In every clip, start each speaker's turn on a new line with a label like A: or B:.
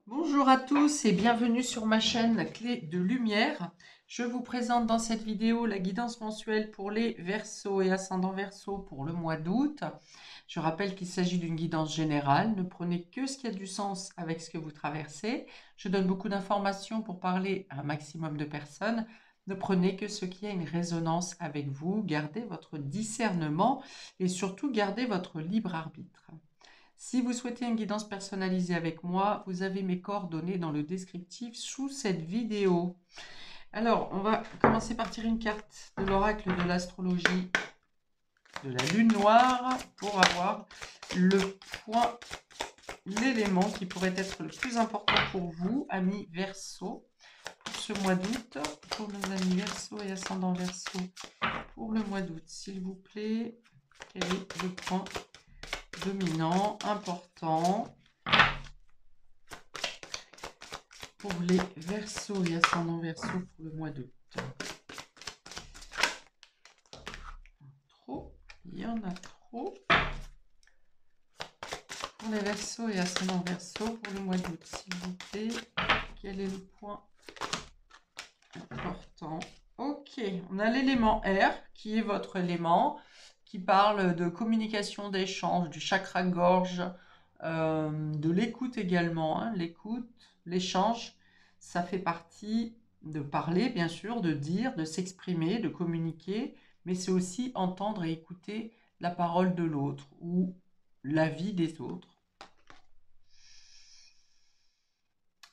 A: Bonjour à tous et bienvenue sur ma chaîne Clé de Lumière. Je vous présente dans cette vidéo la guidance mensuelle pour les Verseaux et ascendants Verseaux pour le mois d'août. Je rappelle qu'il s'agit d'une guidance générale. Ne prenez que ce qui a du sens avec ce que vous traversez. Je donne beaucoup d'informations pour parler à un maximum de personnes. Ne prenez que ce qui a une résonance avec vous. Gardez votre discernement et surtout gardez votre libre arbitre. Si vous souhaitez une guidance personnalisée avec moi, vous avez mes coordonnées dans le descriptif sous cette vidéo. Alors, on va commencer par tirer une carte de l'oracle de l'astrologie de la lune noire pour avoir le point, l'élément qui pourrait être le plus important pour vous, amis Verseau, pour ce mois d'août, pour nos amis Verseau et ascendant Verseau, pour le mois d'août, s'il vous plaît, quel est le point dominant, important pour les Verseaux et ascendants Verseaux pour le mois d'août. Trop, il y en a trop. Pour les Verseaux et ascendants Verseaux pour le mois d'août, s'il vous plaît, quel est le point important? Ok, on a l'élément R qui est votre élément, qui parle de communication, d'échange, du chakra gorge, de l'écoute également, hein, l'écoute, l'échange, ça fait partie de parler, bien sûr, de dire, de s'exprimer, de communiquer, mais c'est aussi entendre et écouter la parole de l'autre ou l'avis des autres.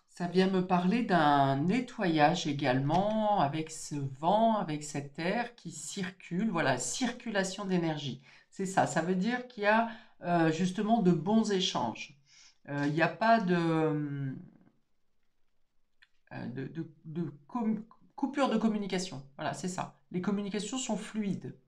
A: Ça vient me parler d'un nettoyage également avec ce vent, avec cet air qui circule. Voilà, circulation d'énergie. C'est ça. Ça veut dire qu'il y a justement de bons échanges. Il n'y a pas de coupure de communication. Voilà, c'est ça. Les communications sont fluides.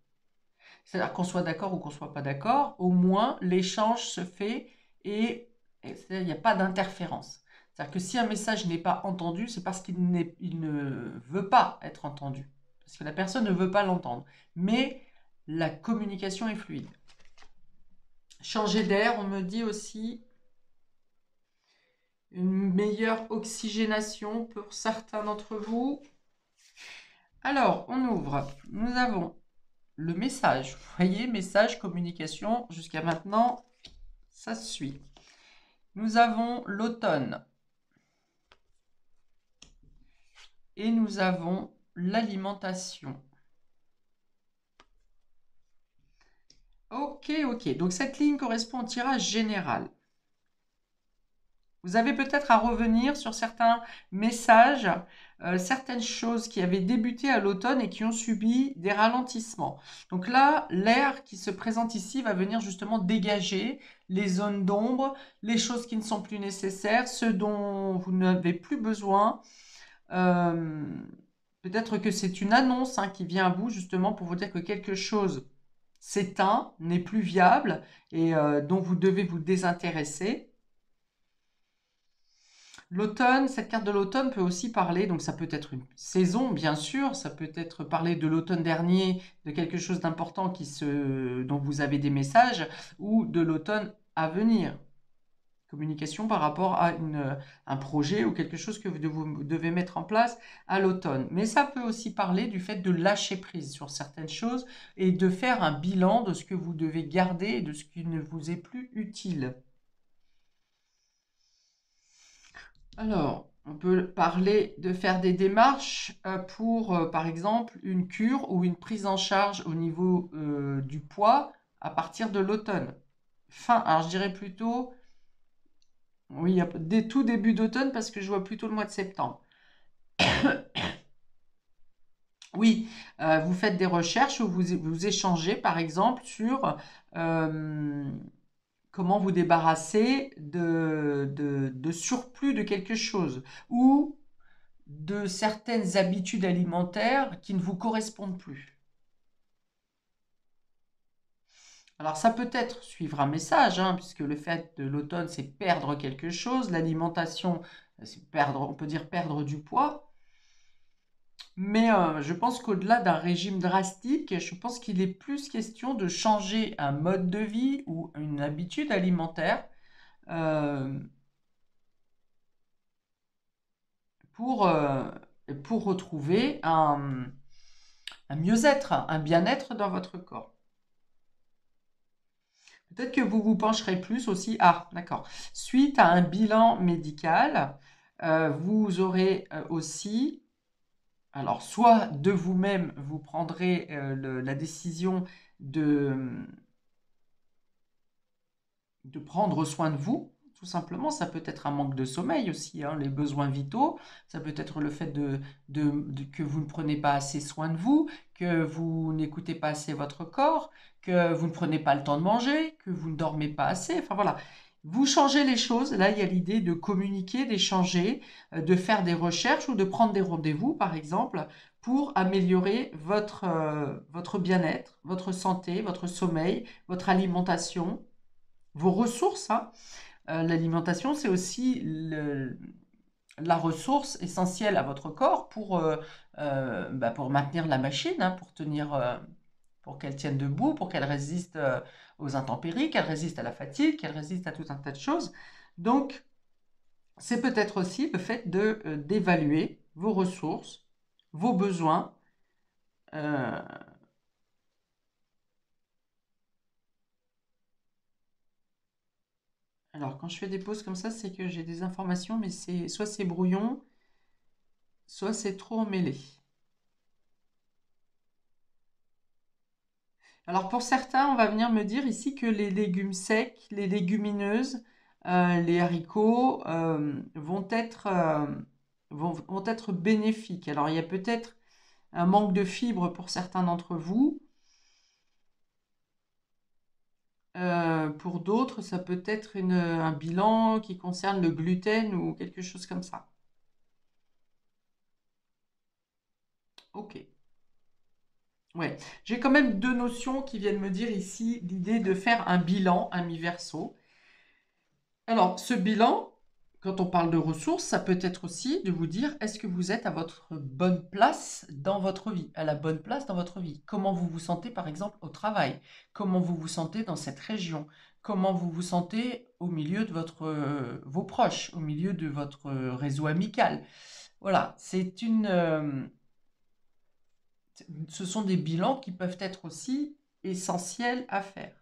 A: C'est-à-dire qu'on soit d'accord ou qu'on ne soit pas d'accord, au moins l'échange se fait et il n'y a pas d'interférence. C'est-à-dire que si un message n'est pas entendu, c'est parce qu'il ne veut pas être entendu. Parce que la personne ne veut pas l'entendre. Mais la communication est fluide. Changer d'air, on me dit aussi une meilleure oxygénation pour certains d'entre vous. Alors, on ouvre. Nous avons le message. Vous voyez, message, communication, jusqu'à maintenant, ça suit. Nous avons l'automne. Et nous avons l'alimentation. Ok, ok. Donc cette ligne correspond au tirage général. Vous avez peut-être à revenir sur certains messages, certaines choses qui avaient débuté à l'automne et qui ont subi des ralentissements. Donc là, l'air qui se présente ici va venir justement dégager les zones d'ombre, les choses qui ne sont plus nécessaires, ce dont vous n'avez plus besoin. Peut-être que c'est une annonce qui vient à vous justement pour vous dire que quelque chose s'éteint, n'est plus viable et dont vous devez vous désintéresser. L'automne, cette carte de l'automne peut aussi parler, donc ça peut être une saison, bien sûr, ça peut être parler de l'automne dernier, de quelque chose d'important dont vous avez des messages, ou de l'automne à venir. Communication par rapport à un projet ou quelque chose que vous devez mettre en place à l'automne. Mais ça peut aussi parler du fait de lâcher prise sur certaines choses et de faire un bilan de ce que vous devez garder et de ce qui ne vous est plus utile. Alors, on peut parler de faire des démarches pour, par exemple, une cure ou une prise en charge au niveau du poids à partir de l'automne. Alors je dirais plutôt, oui, dès tout début d'automne parce que je vois plutôt le mois de septembre. Oui, vous faites des recherches où vous échangez, par exemple, sur comment vous débarrasser de surplus de quelque chose ou de certaines habitudes alimentaires qui ne vous correspondent plus. Alors ça peut être suivre un message, puisque le fait de l'automne, c'est perdre quelque chose. L'alimentation, c'est perdre, on peut dire perdre du poids. Mais je pense qu'au-delà d'un régime drastique, je pense qu'il est plus question de changer un mode de vie ou une habitude alimentaire pour retrouver un mieux-être, un bien-être dans votre corps. Peut-être que vous vous pencherez plus aussi. Ah, d'accord. Suite à un bilan médical, vous aurez aussi, alors soit de vous-même, vous prendrez la décision de prendre soin de vous, tout simplement. Ça peut être un manque de sommeil aussi, hein, les besoins vitaux. Ça peut être le fait que vous ne prenez pas assez soin de vous, que vous n'écoutez pas assez votre corps, que vous ne prenez pas le temps de manger, que vous ne dormez pas assez. Enfin voilà. Vous changez les choses. Là, il y a l'idée de communiquer, d'échanger, de faire des recherches ou de prendre des rendez-vous, par exemple, pour améliorer votre bien-être, votre santé, votre sommeil, votre alimentation, vos ressources, hein. L'alimentation, c'est aussi la ressource essentielle à votre corps pour maintenir la machine, hein, pour qu'elle tienne debout, pour qu'elle résiste aux intempéries, qu'elle résiste à la fatigue, qu'elle résiste à tout un tas de choses. Donc, c'est peut-être aussi le fait d'évaluer vos ressources, vos besoins. euh, alors, quand je fais des pauses comme ça, c'est que j'ai des informations, mais soit c'est brouillon, soit c'est trop emmêlé. Alors pour certains, on va venir me dire ici que les légumes secs, les légumineuses, les haricots vont être bénéfiques. Alors il y a peut-être un manque de fibres pour certains d'entre vous. Pour d'autres, ça peut être un bilan qui concerne le gluten ou quelque chose comme ça. Ok. Ouais. J'ai quand même deux notions qui viennent me dire ici l'idée de faire un bilan à mi-verso. Alors, ce bilan, quand on parle de ressources, ça peut être aussi de vous dire, est-ce que vous êtes à votre bonne place dans votre vie, à la bonne place dans votre vie? Comment vous vous sentez, par exemple, au travail? Comment vous vous sentez dans cette région? Comment vous vous sentez au milieu de vos proches, au milieu de votre réseau amical? Voilà, ce sont des bilans qui peuvent être aussi essentiels à faire.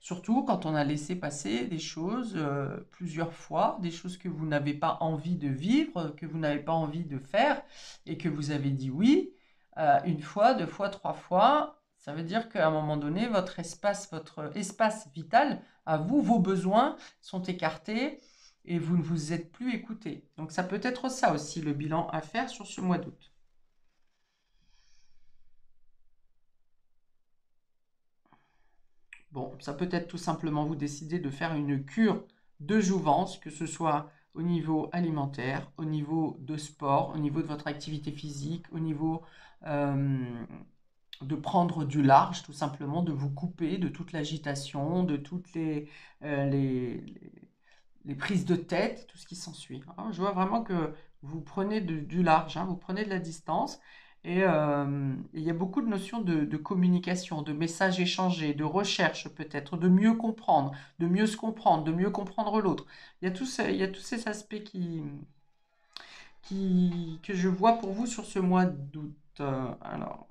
A: Surtout quand on a laissé passer des choses plusieurs fois, des choses que vous n'avez pas envie de vivre, que vous n'avez pas envie de faire, et que vous avez dit oui, une fois, deux fois, trois fois. Ça veut dire qu'à un moment donné, votre espace vital, à vous, vos besoins sont écartés et vous ne vous êtes plus écouté. Donc ça peut être ça aussi, le bilan à faire sur ce mois d'août. Bon, ça peut être tout simplement vous décider de faire une cure de jouvence, que ce soit au niveau alimentaire, au niveau de sport, au niveau de votre activité physique, au niveau de prendre du large, tout simplement, de vous couper de toute l'agitation, de toutes les prises de tête, tout ce qui s'ensuit, hein. Je vois vraiment que vous prenez du large, hein, vous prenez de la distance. Et il y a beaucoup de notions de communication, de messages échangés, de recherche peut-être, de mieux comprendre, de mieux se comprendre, de mieux comprendre l'autre. Il y a tous ces aspects que je vois pour vous sur ce mois d'août. Alors,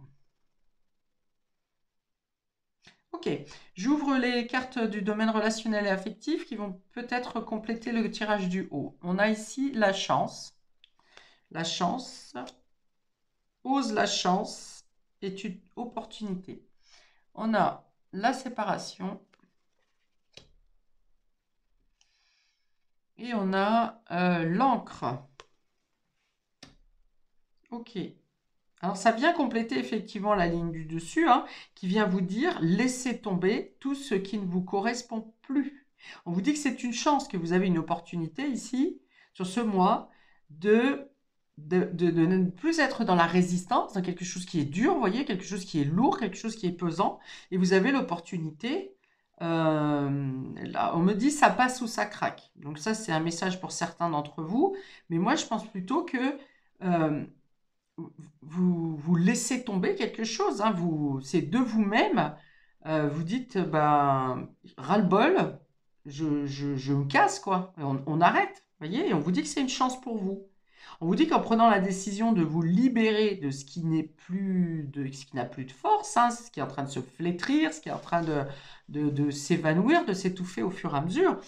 A: ok, j'ouvre les cartes du domaine relationnel et affectif qui vont peut-être compléter le tirage du haut. On a ici la chance. La chance, ose la chance, est une opportunité. On a la séparation et on a l'encre. Ok. Alors ça vient compléter effectivement la ligne du dessus, hein, qui vient vous dire laissez tomber tout ce qui ne vous correspond plus. On vous dit que c'est une chance, que vous avez une opportunité ici, sur ce mois, de ne plus être dans la résistance, dans quelque chose qui est dur, vous voyez, quelque chose qui est lourd, quelque chose qui est pesant, et vous avez l'opportunité. Là, on me dit ça passe ou ça craque. Donc ça, c'est un message pour certains d'entre vous, mais moi, je pense plutôt que euh, vous laissez tomber quelque chose, hein, c'est de vous-même. Vous dites, ben, ras-le-bol, je me casse, quoi. On arrête, voyez, et on vous dit que c'est une chance pour vous. On vous dit qu'en prenant la décision de vous libérer de ce qui ce qui n'a plus de force, hein, ce qui est en train de se flétrir, ce qui est en train de s'évanouir, de s'étouffer au fur et à mesure.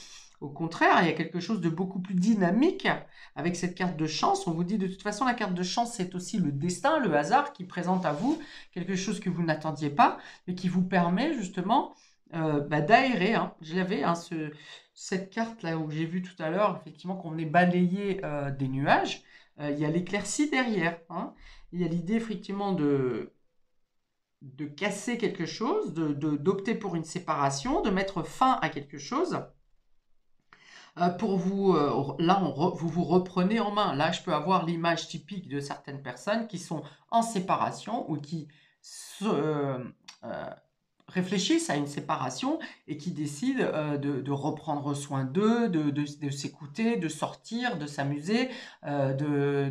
A: Au contraire, il y a quelque chose de beaucoup plus dynamique avec cette carte de chance. On vous dit de toute façon, la carte de chance, c'est aussi le destin, le hasard qui présente à vous quelque chose que vous n'attendiez pas, mais qui vous permet justement d'aérer. Hein. J'avais cette carte-là où j'ai vu tout à l'heure, effectivement, qu'on venait balayer des nuages. Il y a l'éclaircie derrière. Hein. Il y a l'idée effectivement de casser quelque chose, d'opter pour une séparation, de mettre fin à quelque chose. Pour vous, là, vous vous reprenez en main. Là, je peux avoir l'image typique de certaines personnes qui sont en séparation ou qui réfléchissent à une séparation et qui décident de reprendre soin d'eux, de s'écouter, de sortir, de s'amuser, de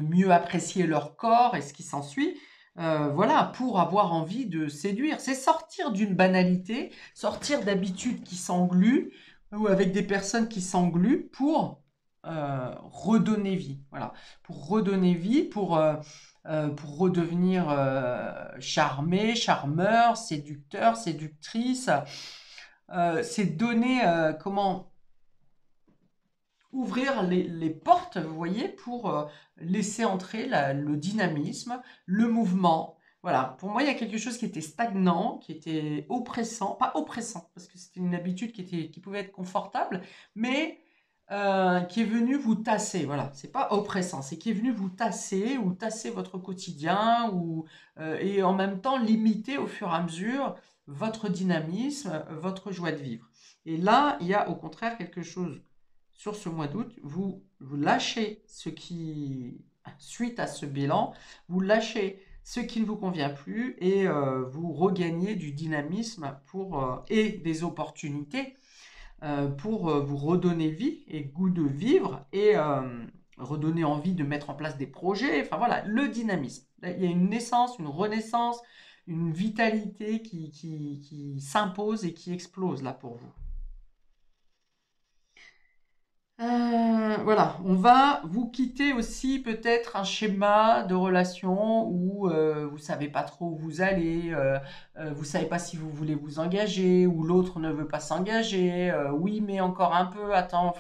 A: mieux apprécier leur corps et ce qui s'ensuit. Voilà, pour avoir envie de séduire. C'est sortir d'une banalité, sortir d'habitudes qui s'engluent ou avec des personnes qui s'engluent pour redonner vie. Voilà, pour redonner vie, pour redevenir charmé, charmeur, séducteur, séductrice. C'est donner, comment ouvrir les portes, vous voyez, pour laisser entrer le dynamisme, le mouvement. Voilà, pour moi, il y a quelque chose qui était stagnant, qui était oppressant, pas oppressant, parce que c'était une habitude qui pouvait être confortable, mais qui est venu vous tasser. Voilà, c'est pas oppressant, c'est qui est venu vous tasser, ou tasser votre quotidien, et en même temps limiter au fur et à mesure votre dynamisme, votre joie de vivre. Et là, il y a au contraire quelque chose sur ce mois d'août, vous lâchez ce qui, suite à ce bilan, vous lâchez ce qui ne vous convient plus et vous regagnez du dynamisme et des opportunités pour vous redonner vie et goût de vivre et redonner envie de mettre en place des projets. Enfin voilà, le dynamisme. Là, il y a une naissance, une renaissance, une vitalité qui s'impose et qui explose là pour vous. Voilà, on va vous quitter aussi peut-être un schéma de relation où vous savez pas trop où vous allez, vous savez pas si vous voulez vous engager, ou l'autre ne veut pas s'engager, oui mais encore un peu, attends,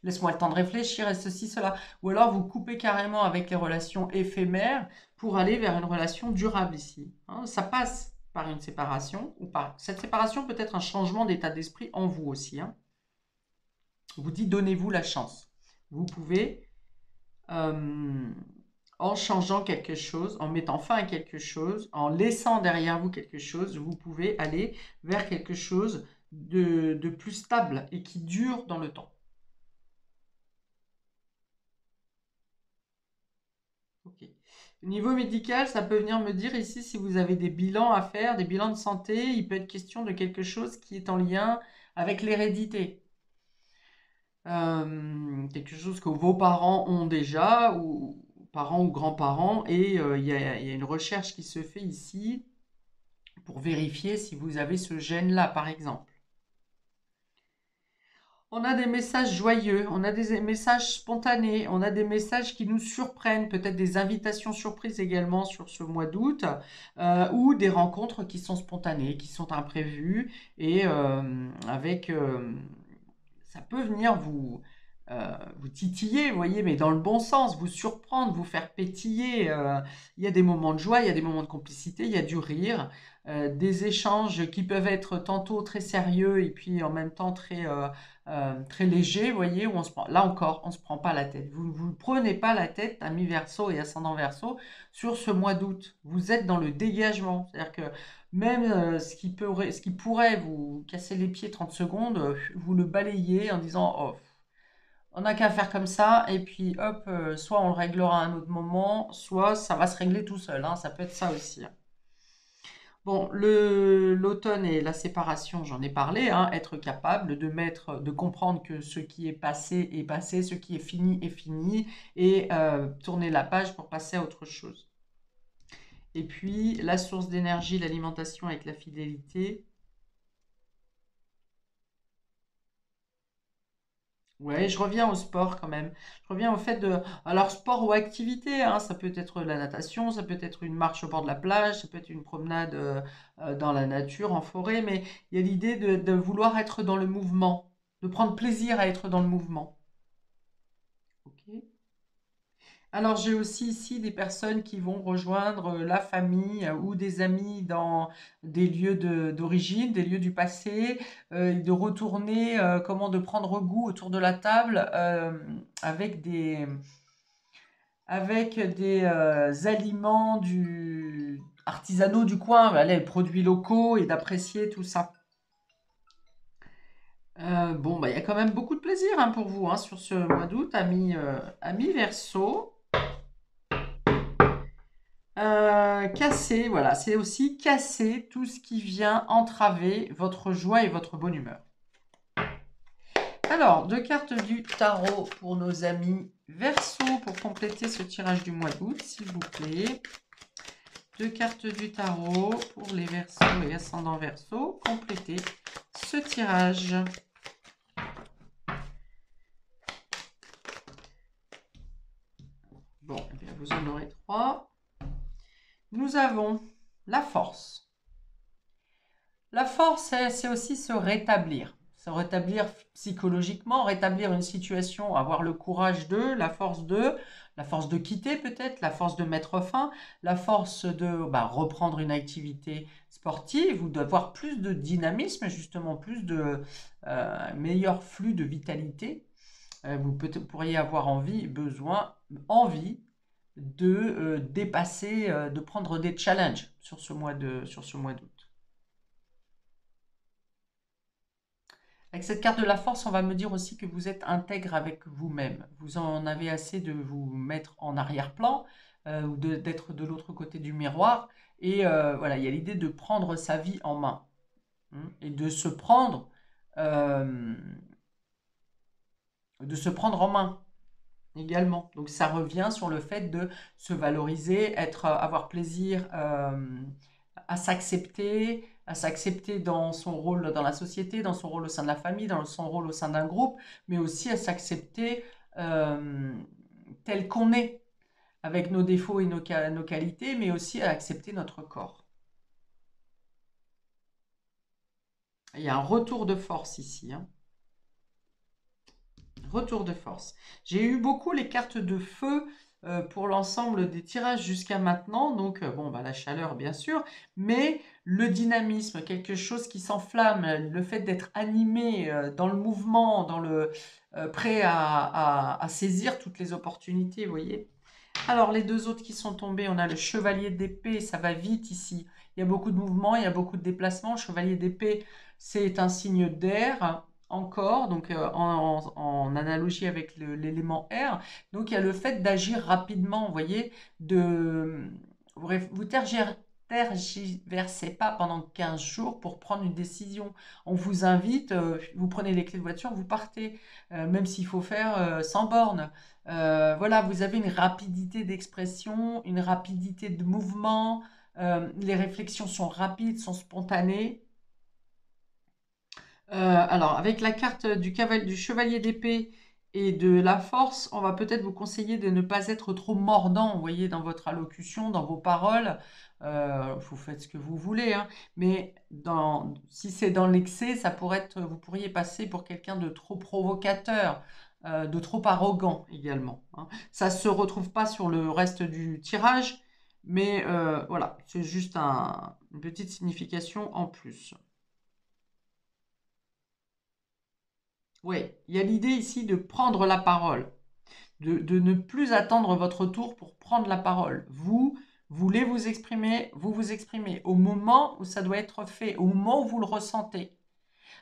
A: laisse-moi le temps de réfléchir et ceci, cela. Ou alors vous coupez carrément avec les relations éphémères pour aller vers une relation durable ici. Hein. Ça passe par une séparation, ou par cette séparation peut être un changement d'état d'esprit en vous aussi. Hein. On vous dit donnez-vous la chance. Vous pouvez, euh, en changeant quelque chose, en mettant fin à quelque chose, en laissant derrière vous quelque chose, vous pouvez aller vers quelque chose de plus stable et qui dure dans le temps. Ok. Au niveau médical, ça peut venir me dire ici si vous avez des bilans à faire, des bilans de santé, il peut être question de quelque chose qui est en lien avec l'hérédité. Quelque chose que vos parents ont déjà, ou parents ou grands-parents, et il y a une recherche qui se fait ici pour vérifier si vous avez ce gène-là, par exemple. On a des messages joyeux, on a des messages spontanés, on a des messages qui nous surprennent, peut-être des invitations surprises également sur ce mois d'août, ou des rencontres qui sont spontanées, qui sont imprévues, et ça peut venir vous titiller, vous voyez, mais dans le bon sens, vous surprendre, vous faire pétiller. Il y a des moments de joie, il y a des moments de complicité, il y a du rire, des échanges qui peuvent être tantôt très sérieux et puis en même temps très légers, vous voyez, où là encore, on ne se prend pas la tête. Vous ne vous prenez pas la tête, ami Verseau et ascendant Verseau, sur ce mois d'août. Vous êtes dans le dégagement. C'est-à-dire que même ce qui pourrait vous casser les pieds 30 secondes, vous le balayez en disant oh, on n'a qu'à faire comme ça, et puis hop, soit on le réglera à un autre moment, soit ça va se régler tout seul. Hein, ça peut être ça aussi. Hein. Bon, l'automne et la séparation, j'en ai parlé, hein, être capable de comprendre que ce qui est passé, ce qui est fini, et tourner la page pour passer à autre chose. Et puis, la source d'énergie, l'alimentation avec la fidélité. Ouais, je reviens au sport quand même. Je reviens au fait de... Alors, sport ou activité, hein, ça peut être la natation, ça peut être une marche au bord de la plage, ça peut être une promenade dans la nature, en forêt, mais il y a l'idée de vouloir être dans le mouvement, de prendre plaisir à être dans le mouvement. Ok. Alors, j'ai aussi ici des personnes qui vont rejoindre la famille ou des amis dans des lieux d'origine, des lieux du passé, de retourner, de prendre goût autour de la table avec des aliments artisanaux du coin, voilà, les produits locaux et d'apprécier tout ça. Bon, bah, il y a quand même beaucoup de plaisir hein, pour vous hein, sur ce mois d'août, amis Verseau. Casser, voilà, c'est aussi casser tout ce qui vient entraver votre joie et votre bonne humeur. Alors, deux cartes du tarot pour nos amis Verseau pour compléter ce tirage du mois d'août, s'il vous plaît. Deux cartes du tarot pour les Verseaux et ascendants Verseau. Complétez ce tirage. Bon, eh bien, vous en aurez trois. Nous avons la force. La force, c'est aussi se rétablir. Se rétablir psychologiquement, rétablir une situation, avoir le courage la force de quitter peut-être, la force de mettre fin, la force de reprendre une activité sportive ou d'avoir plus de dynamisme, justement plus de meilleur flux de vitalité. Vous pourriez avoir envie de dépasser, de prendre des challenges sur ce mois d'août. Avec cette carte de la force, on va me dire aussi que vous êtes intègre avec vous-même. Vous en avez assez de vous mettre en arrière-plan ou d'être de l'autre côté du miroir. Et voilà, il y a l'idée de prendre sa vie en main hein, et euh, de se prendre en main également. Donc ça revient sur le fait de se valoriser, avoir plaisir à s'accepter dans son rôle dans la société, dans son rôle au sein de la famille, dans son rôle au sein d'un groupe, mais aussi à s'accepter euh, tel qu'on est, avec nos défauts et nos qualités, mais aussi à accepter notre corps. Il y a un retour de force ici. Hein. Retour de force. J'ai eu beaucoup les cartes de feu pour l'ensemble des tirages jusqu'à maintenant. Donc, la chaleur, bien sûr, mais le dynamisme, quelque chose qui s'enflamme, le fait d'être animé dans le mouvement, prêt à saisir toutes les opportunités, vous voyez. Alors, les deux autres qui sont tombés, on a le chevalier d'épée, ça va vite ici. Il y a beaucoup de mouvements, il y a beaucoup de déplacements. Chevalier d'épée, c'est un signe d'air encore, donc en analogie avec l'élément air. Donc, il y a le fait d'agir rapidement, vous voyez, vous tergiversez pas pendant 15 jours pour prendre une décision. On vous invite, vous prenez les clés de voiture, vous partez, même s'il faut faire 100 bornes. Voilà, vous avez une rapidité d'expression, une rapidité de mouvement, les réflexions sont rapides, sont spontanées. Alors, avec la carte du chevalier d'épée et de la force, on va peut-être vous conseiller de ne pas être trop mordant, vous voyez, dans votre allocution, dans vos paroles. Vous faites ce que vous voulez, hein, mais si c'est dans l'excès, vous pourriez passer pour quelqu'un de trop provocateur, de trop arrogant également. Hein. Ça ne se retrouve pas sur le reste du tirage, mais voilà, c'est juste une petite signification en plus. Oui, il y a l'idée ici de prendre la parole, de ne plus attendre votre tour pour prendre la parole. Vous voulez vous vous exprimez au moment où ça doit être fait, au moment où vous le ressentez.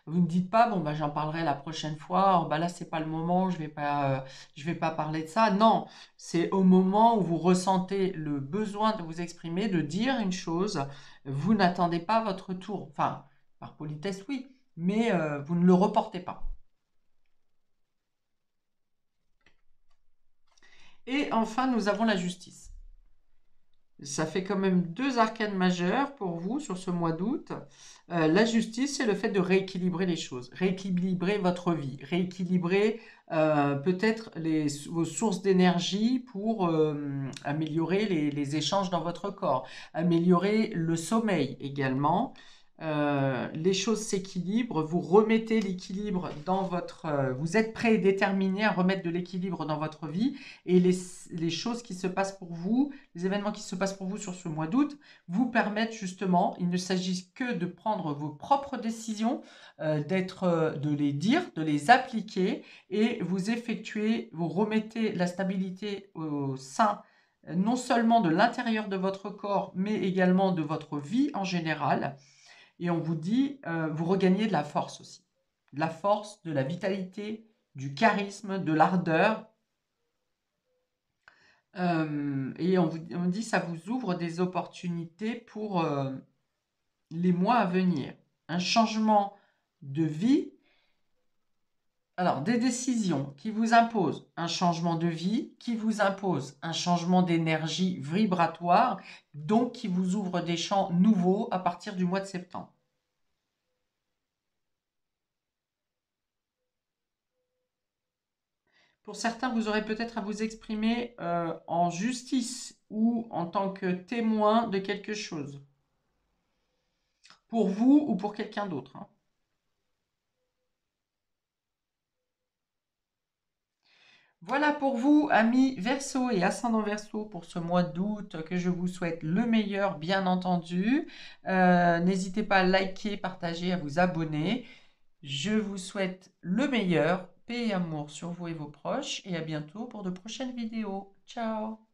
A: Vous ne dites pas, bon, bah, j'en parlerai la prochaine fois, oh, bah, là, c'est pas le moment, je vais pas parler de ça. Non, c'est au moment où vous ressentez le besoin de vous exprimer, de dire une chose, vous n'attendez pas votre tour. Enfin, par politesse, oui, mais vous ne le reportez pas. Et enfin, nous avons la justice. Ça fait quand même 2 arcanes majeures pour vous sur ce mois d'août. La justice, c'est le fait de rééquilibrer les choses, rééquilibrer votre vie, rééquilibrer peut-être vos sources d'énergie pour améliorer les échanges dans votre corps, améliorer le sommeil également. Les choses s'équilibrent, vous remettez l'équilibre dans votre... vous êtes prêt et déterminé à remettre de l'équilibre dans votre vie et les choses qui se passent pour vous, les événements qui se passent pour vous sur ce mois d'août, vous permettent justement, il ne s'agit que de prendre vos propres décisions, de les dire, de les appliquer et vous effectuez, vous remettez la stabilité au sein non seulement de l'intérieur de votre corps, mais également de votre vie en général. Et on vous dit, vous regagnez de la force aussi. De la force, de la vitalité, du charisme, de l'ardeur. Et on dit, ça vous ouvre des opportunités pour les mois à venir. Un changement de vie. Alors, des décisions qui vous imposent un changement de vie, qui vous imposent un changement d'énergie vibratoire, donc qui vous ouvrent des champs nouveaux à partir du mois de septembre. Pour certains, vous aurez peut-être à vous exprimer en justice ou en tant que témoin de quelque chose. Pour vous ou pour quelqu'un d'autre, hein. Voilà pour vous, amis Verseau et ascendant Verseau, pour ce mois d'août, que je vous souhaite le meilleur, bien entendu. N'hésitez pas à liker, partager, à vous abonner. Je vous souhaite le meilleur, paix et amour sur vous et vos proches, et à bientôt pour de prochaines vidéos. Ciao!